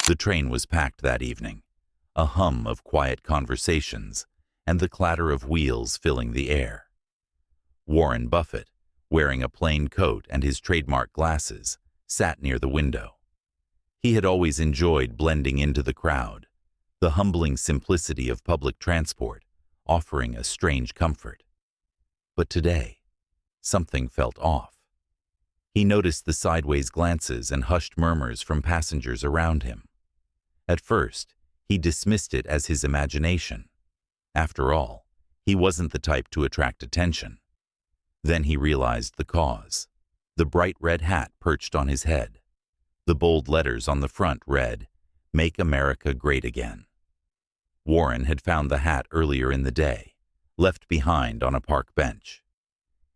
The train was packed that evening, a hum of quiet conversations and the clatter of wheels filling the air. Warren Buffett, wearing a plain coat and his trademark glasses, sat near the window. He had always enjoyed blending into the crowd, the humbling simplicity of public transport offering a strange comfort. But today, something felt off. He noticed the sideways glances and hushed murmurs from passengers around him. At first, he dismissed it as his imagination. After all, he wasn't the type to attract attention. Then he realized the cause: the bright red hat perched on his head. The bold letters on the front read, "Make America Great Again." Warren had found the hat earlier in the day, left behind on a park bench.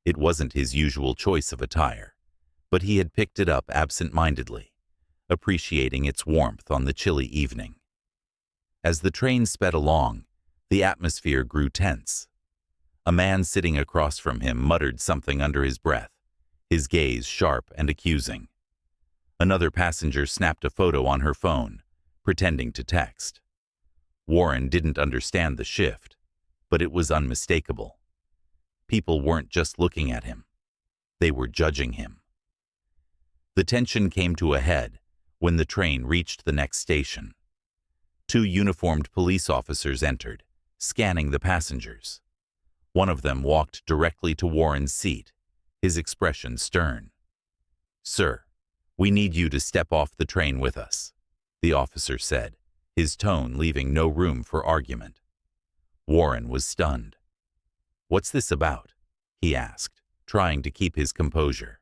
It wasn't his usual choice of attire, but he had picked it up absent-mindedly, appreciating its warmth on the chilly evening. As the train sped along, the atmosphere grew tense. A man sitting across from him muttered something under his breath, his gaze sharp and accusing. Another passenger snapped a photo on her phone, pretending to text. Warren didn't understand the shift, but it was unmistakable. People weren't just looking at him. They were judging him. The tension came to a head when the train reached the next station. Two uniformed police officers entered, scanning the passengers. One of them walked directly to Warren's seat, his expression stern. "Sir, we need you to step off the train with us," the officer said, his tone leaving no room for argument. Warren was stunned. "What's this about?" he asked, trying to keep his composure.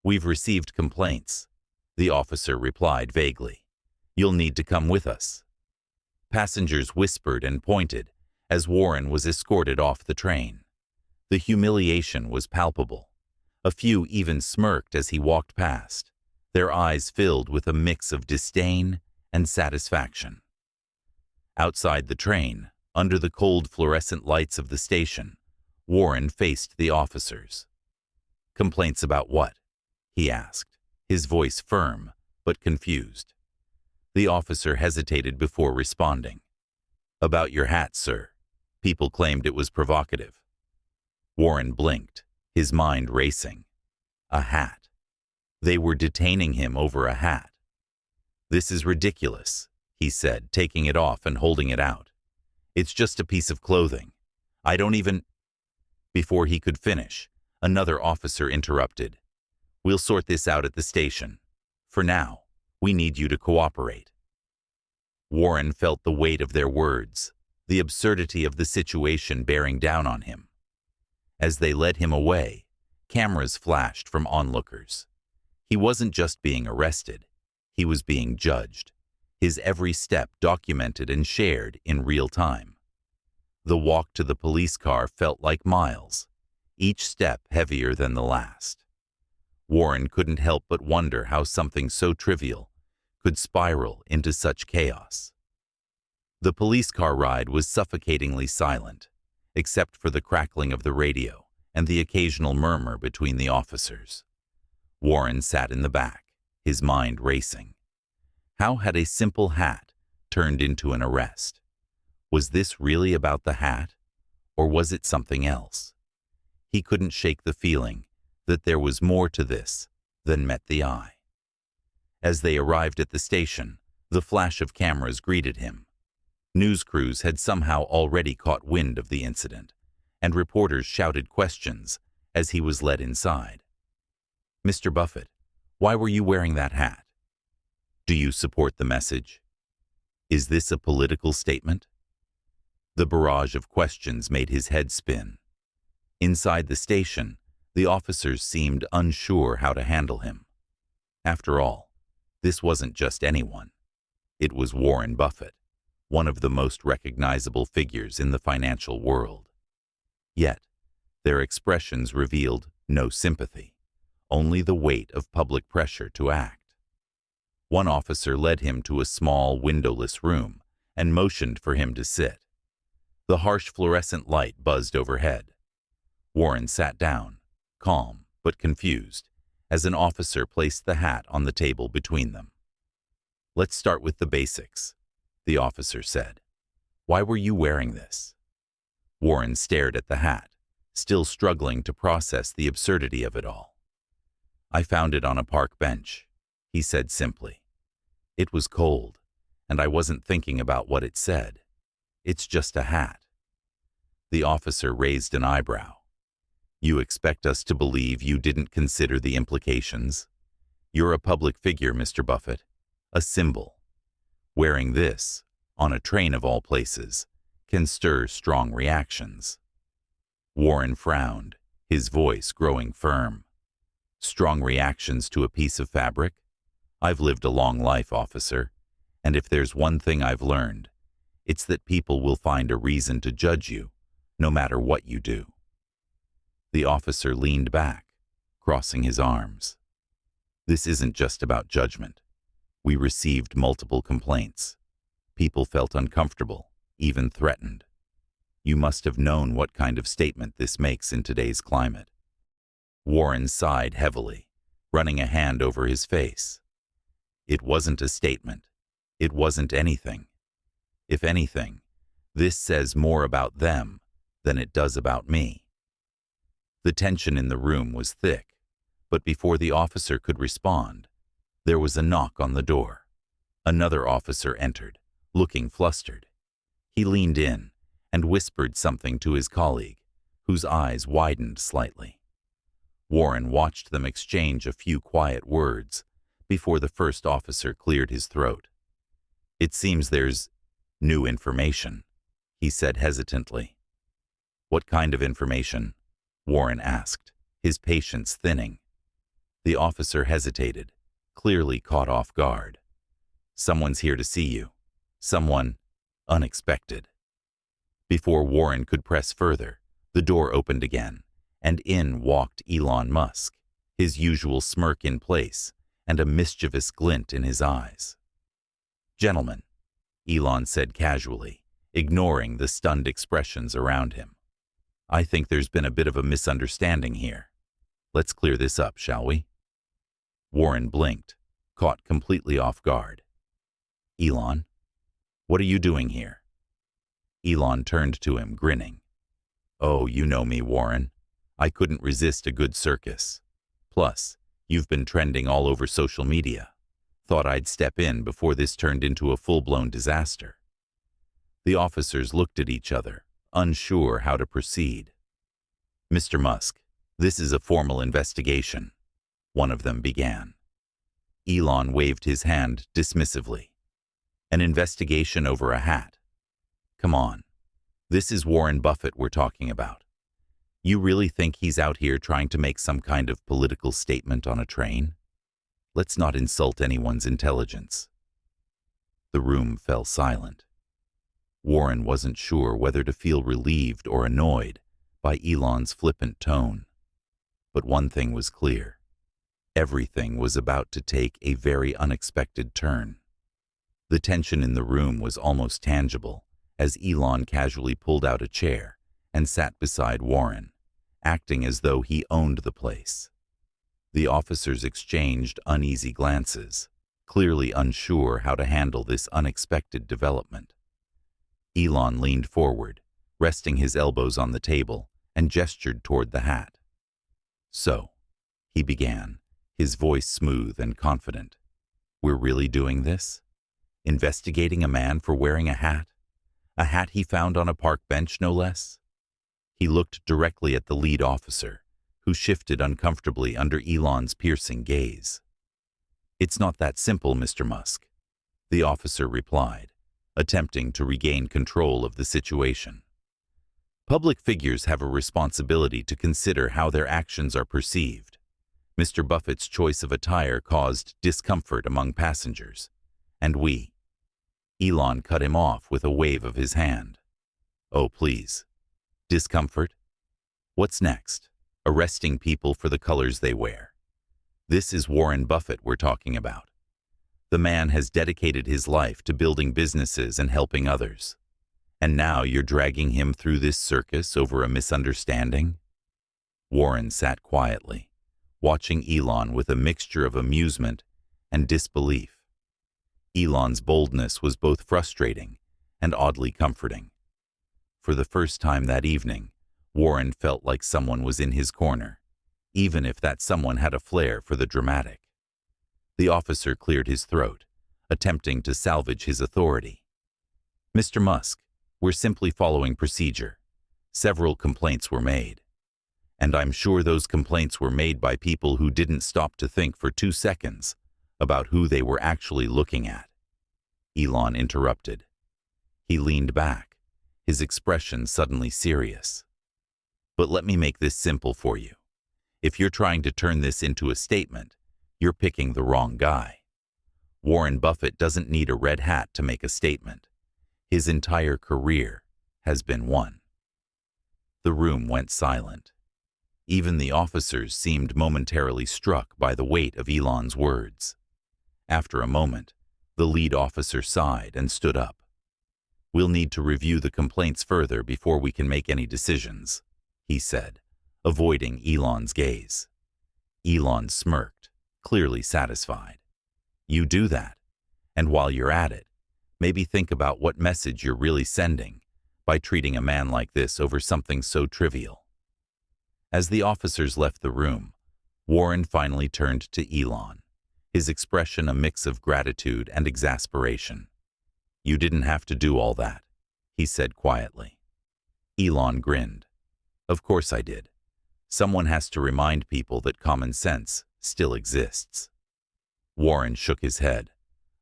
"We've received complaints," the officer replied vaguely. "You'll need to come with us." Passengers whispered and pointed as Warren was escorted off the train. The humiliation was palpable. A few even smirked as he walked past, their eyes filled with a mix of disdain and satisfaction. Outside the train, under the cold fluorescent lights of the station, Warren faced the officers. "Complaints about what?" he asked, his voice firm but confused. The officer hesitated before responding. "About your hat, sir. People claimed it was provocative." Warren blinked, his mind racing. A hat. They were detaining him over a hat. "This is ridiculous," he said, taking it off and holding it out. "It's just a piece of clothing. I don't even—" Before he could finish, another officer interrupted. "We'll sort this out at the station. For now, we need you to cooperate." Warren felt the weight of their words, the absurdity of the situation bearing down on him. As they led him away, cameras flashed from onlookers. He wasn't just being arrested, he was being judged, his every step documented and shared in real time. The walk to the police car felt like miles, each step heavier than the last. Warren couldn't help but wonder how something so trivial could spiral into such chaos. The police car ride was suffocatingly silent, except for the crackling of the radio and the occasional murmur between the officers. Warren sat in the back, his mind racing. How had a simple hat turned into an arrest? Was this really about the hat, or was it something else? He couldn't shake the feeling that there was more to this than met the eye. As they arrived at the station, the flash of cameras greeted him. News crews had somehow already caught wind of the incident, and reporters shouted questions as he was led inside. "Mr. Buffett, why were you wearing that hat? Do you support the message? Is this a political statement?" The barrage of questions made his head spin. Inside the station, the officers seemed unsure how to handle him. After all, this wasn't just anyone. It was Warren Buffett, one of the most recognizable figures in the financial world. Yet, their expressions revealed no sympathy, only the weight of public pressure to act. One officer led him to a small, windowless room and motioned for him to sit. The harsh fluorescent light buzzed overhead. Warren sat down, calm but confused, as an officer placed the hat on the table between them. Let's start with the basics, the officer said. Why were you wearing this? Warren stared at the hat, still struggling to process the absurdity of it all. I found it on a park bench, he said simply. It was cold, and I wasn't thinking about what it said. It's just a hat. The officer raised an eyebrow. You expect us to believe you didn't consider the implications? You're a public figure, Mr. Buffett, a symbol. Wearing this, on a train of all places, can stir strong reactions. Warren frowned, his voice growing firm. Strong reactions to a piece of fabric? I've lived a long life, officer, and if there's one thing I've learned, it's that people will find a reason to judge you, no matter what you do. The officer leaned back, crossing his arms. This isn't just about judgment. We received multiple complaints. People felt uncomfortable, even threatened. You must have known what kind of statement this makes in today's climate. Warren sighed heavily, running a hand over his face. It wasn't a statement. It wasn't anything. If anything, this says more about them than it does about me. The tension in the room was thick, but before the officer could respond, there was a knock on the door. Another officer entered, looking flustered. He leaned in and whispered something to his colleague, whose eyes widened slightly. Warren watched them exchange a few quiet words before the first officer cleared his throat. It seems there's new information, he said hesitantly. What kind of information? Warren asked, his patience thinning. The officer hesitated, clearly caught off guard. Someone's here to see you. Someone unexpected. Before Warren could press further, the door opened again, and in walked Elon Musk, his usual smirk in place and a mischievous glint in his eyes. Gentlemen, Elon said casually, ignoring the stunned expressions around him. I think there's been a bit of a misunderstanding here. Let's clear this up, shall we? Warren blinked, caught completely off guard. Elon, what are you doing here? Elon turned to him, grinning. Oh, you know me, Warren. I couldn't resist a good circus. Plus, you've been trending all over social media. Thought I'd step in before this turned into a full-blown disaster. The officers looked at each other, unsure how to proceed. Mr. Musk, this is a formal investigation, one of them began. Elon waved his hand dismissively. An investigation over a hat. Come on, this is Warren Buffett we're talking about. You really think he's out here trying to make some kind of political statement on a train? Let's not insult anyone's intelligence. The room fell silent. Warren wasn't sure whether to feel relieved or annoyed by Elon's flippant tone. But one thing was clear. Everything was about to take a very unexpected turn. The tension in the room was almost tangible as Elon casually pulled out a chair and sat beside Warren, acting as though he owned the place. The officers exchanged uneasy glances, clearly unsure how to handle this unexpected development. Elon leaned forward, resting his elbows on the table, and gestured toward the hat. So, he began, his voice smooth and confident. We're really doing this? Investigating a man for wearing a hat? A hat he found on a park bench, no less? He looked directly at the lead officer, who shifted uncomfortably under Elon's piercing gaze. It's not that simple, Mr. Musk, the officer replied, attempting to regain control of the situation. Public figures have a responsibility to consider how their actions are perceived. Mr. Buffett's choice of attire caused discomfort among passengers, and Elon cut him off with a wave of his hand. Oh, please. Discomfort? What's next? Arresting people for the colors they wear. This is Warren Buffett we're talking about. The man has dedicated his life to building businesses and helping others. And now you're dragging him through this circus over a misunderstanding? Warren sat quietly, watching Elon with a mixture of amusement and disbelief. Elon's boldness was both frustrating and oddly comforting. For the first time that evening, Warren felt like someone was in his corner, even if that someone had a flair for the dramatic. The officer cleared his throat, attempting to salvage his authority. "Mr. Musk, we're simply following procedure. Several complaints were made. And I'm sure those complaints were made by people who didn't stop to think for 2 seconds about who they were actually looking at." Elon interrupted. He leaned back, his expression suddenly serious. "But let me make this simple for you. If you're trying to turn this into a statement, you're picking the wrong guy. Warren Buffett doesn't need a red hat to make a statement. His entire career has been one." The room went silent. Even the officers seemed momentarily struck by the weight of Elon's words. After a moment, the lead officer sighed and stood up. "We'll need to review the complaints further before we can make any decisions," he said, avoiding Elon's gaze. Elon smirked, clearly satisfied. "You do that, and while you're at it, maybe think about what message you're really sending by treating a man like this over something so trivial." As the officers left the room, Warren finally turned to Elon, his expression a mix of gratitude and exasperation. "You didn't have to do all that," he said quietly. Elon grinned. "Of course I did. Someone has to remind people that common sense still exists." Warren shook his head,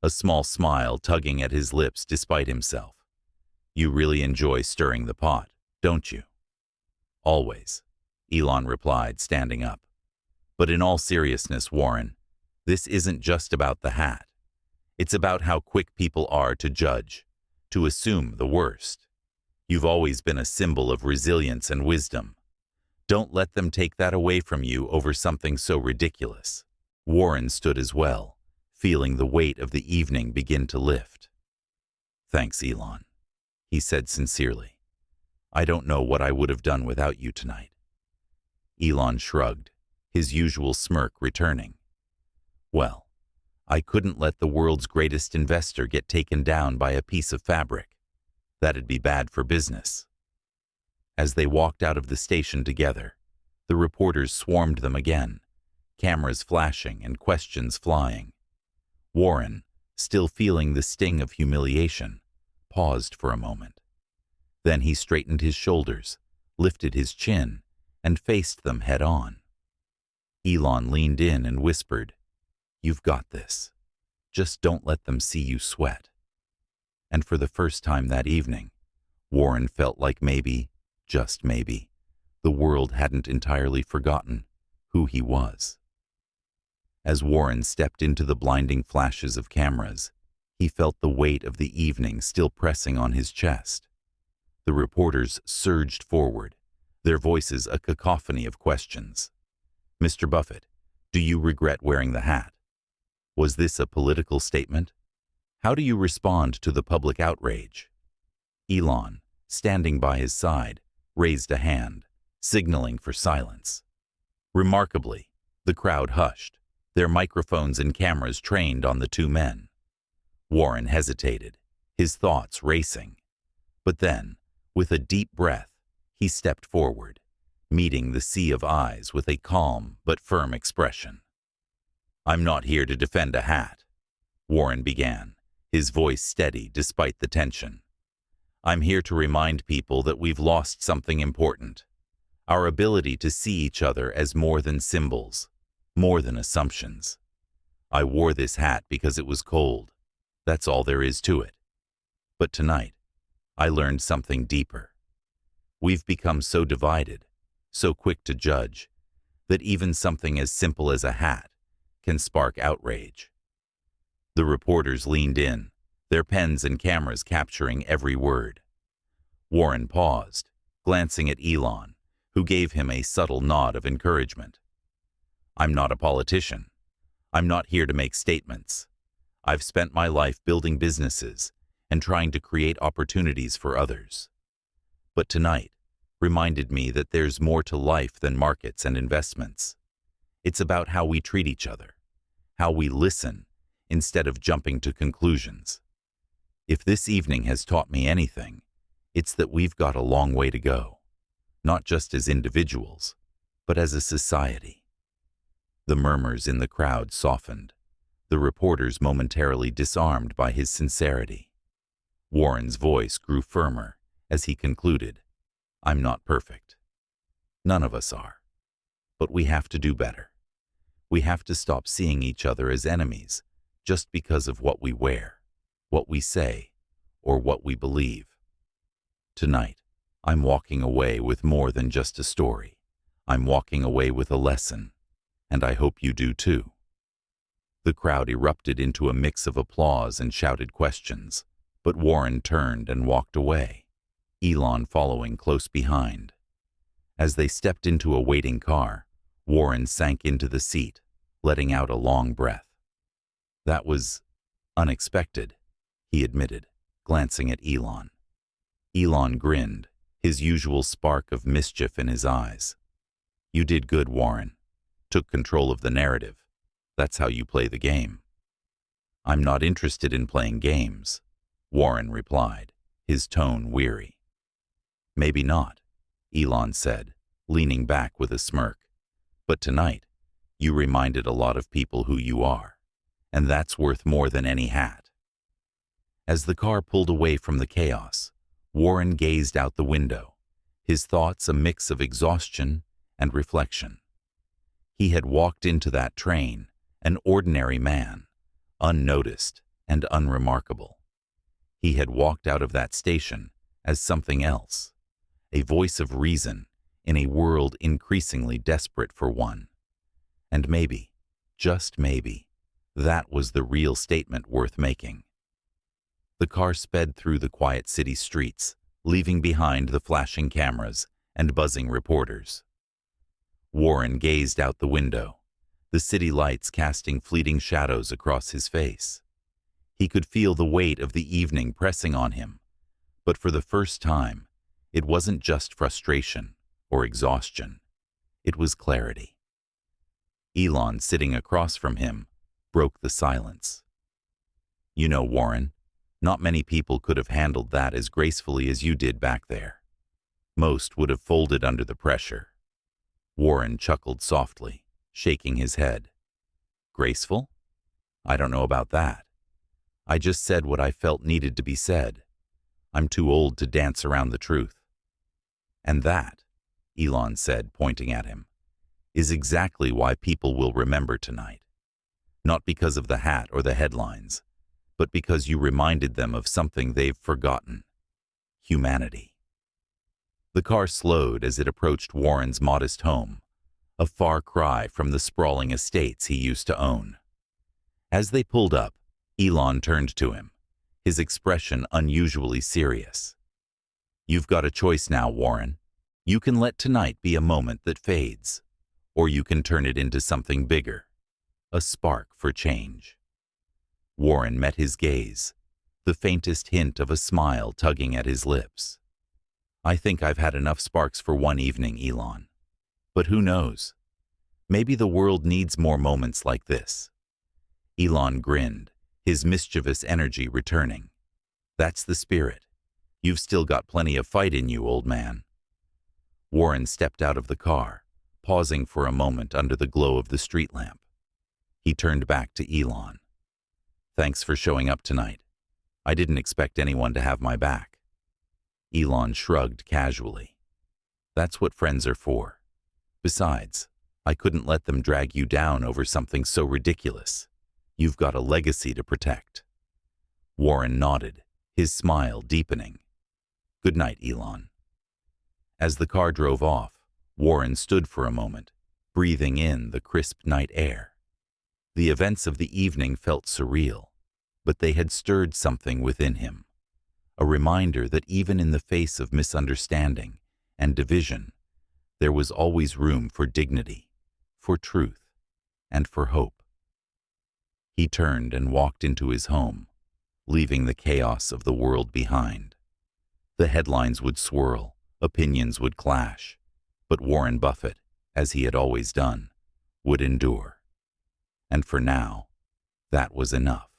a small smile tugging at his lips despite himself. "You really enjoy stirring the pot, don't you?" "Always," Elon replied, standing up. "But in all seriousness, Warren, this isn't just about the hat. It's about how quick people are to judge, to assume the worst. You've always been a symbol of resilience and wisdom. Don't let them take that away from you over something so ridiculous." Warren stood as well, feeling the weight of the evening begin to lift. "Thanks, Elon," he said sincerely. "I don't know what I would have done without you tonight." Elon shrugged, his usual smirk returning. "Well, I couldn't let the world's greatest investor get taken down by a piece of fabric. That'd be bad for business." As they walked out of the station together, the reporters swarmed them again, cameras flashing and questions flying. Warren, still feeling the sting of humiliation, paused for a moment. Then he straightened his shoulders, lifted his chin, and faced them head-on. Elon leaned in and whispered, "You've got this. Just don't let them see you sweat." And for the first time that evening, Warren felt like maybe, just maybe, the world hadn't entirely forgotten who he was. As Warren stepped into the blinding flashes of cameras, he felt the weight of the evening still pressing on his chest. The reporters surged forward, their voices a cacophony of questions. "Mr. Buffett, do you regret wearing the hat? Was this a political statement? How do you respond to the public outrage?" Elon, standing by his side, raised a hand, signaling for silence. Remarkably, the crowd hushed, their microphones and cameras trained on the two men. Warren hesitated, his thoughts racing. But then, with a deep breath, he stepped forward, meeting the sea of eyes with a calm but firm expression. "I'm not here to defend a hat," Warren began, his voice steady despite the tension. "I'm here to remind people that we've lost something important, our ability to see each other as more than symbols, more than assumptions. I wore this hat because it was cold. That's all there is to it. But tonight, I learned something deeper. We've become so divided, so quick to judge, that even something as simple as a hat can spark outrage." The reporters leaned in, their pens and cameras capturing every word. Warren paused, glancing at Elon, who gave him a subtle nod of encouragement. "I'm not a politician. I'm not here to make statements. I've spent my life building businesses and trying to create opportunities for others. But tonight reminded me that there's more to life than markets and investments. It's about how we treat each other, how we listen instead of jumping to conclusions. If this evening has taught me anything, it's that we've got a long way to go, not just as individuals, but as a society. The murmurs in the crowd softened, the reporters momentarily disarmed by his sincerity. Warren's voice grew firmer as he concluded, "I'm not perfect. None of us are. But we have to do better. We have to stop seeing each other as enemies just because of what we wear, what we say, or what we believe. Tonight, I'm walking away with more than just a story. I'm walking away with a lesson, and I hope you do too." The crowd erupted into a mix of applause and shouted questions, but Warren turned and walked away, Elon following close behind. As they stepped into a waiting car, Warren sank into the seat, letting out a long breath. "That was unexpected," he admitted, glancing at Elon. Elon grinned, his usual spark of mischief in his eyes. "You did good, Warren. Took control of the narrative. That's how you play the game." "I'm not interested in playing games," Warren replied, his tone weary. "Maybe not," Elon said, leaning back with a smirk. "But tonight, you reminded a lot of people who you are, and that's worth more than any hat." As the car pulled away from the chaos, Warren gazed out the window, his thoughts a mix of exhaustion and reflection. He had walked into that train, an ordinary man, unnoticed and unremarkable. He had walked out of that station as something else, a voice of reason in a world increasingly desperate for one. And maybe, just maybe, that was the real statement worth making. The car sped through the quiet city streets, leaving behind the flashing cameras and buzzing reporters. Warren gazed out the window, the city lights casting fleeting shadows across his face. He could feel the weight of the evening pressing on him, but for the first time, it wasn't just frustration or exhaustion. It was clarity. Elon, sitting across from him, broke the silence. "You know, Warren, not many people could have handled that as gracefully as you did back there. Most would have folded under the pressure." Warren chuckled softly, shaking his head. "Graceful? I don't know about that. I just said what I felt needed to be said. I'm too old to dance around the truth." "And that," Elon said, pointing at him, "is exactly why people will remember tonight. Not because of the hat or the headlines, but because you reminded them of something they've forgotten: humanity." The car slowed as it approached Warren's modest home, a far cry from the sprawling estates he used to own. As they pulled up, Elon turned to him, his expression unusually serious. "You've got a choice now, Warren. You can let tonight be a moment that fades, or you can turn it into something bigger, a spark for change." Warren met his gaze, the faintest hint of a smile tugging at his lips. "I think I've had enough sparks for one evening, Elon. But who knows? Maybe the world needs more moments like this." Elon grinned, his mischievous energy returning. "That's the spirit. You've still got plenty of fight in you, old man." Warren stepped out of the car, pausing for a moment under the glow of the street lamp. He turned back to Elon. "Thanks for showing up tonight. I didn't expect anyone to have my back." Elon shrugged casually. "That's what friends are for. Besides, I couldn't let them drag you down over something so ridiculous. You've got a legacy to protect." Warren nodded, his smile deepening. "Good night, Elon." As the car drove off, Warren stood for a moment, breathing in the crisp night air. The events of the evening felt surreal, but they had stirred something within him, a reminder that even in the face of misunderstanding and division, there was always room for dignity, for truth, and for hope. He turned and walked into his home, leaving the chaos of the world behind. The headlines would swirl, opinions would clash, but Warren Buffett, as he had always done, would endure. And for now, that was enough.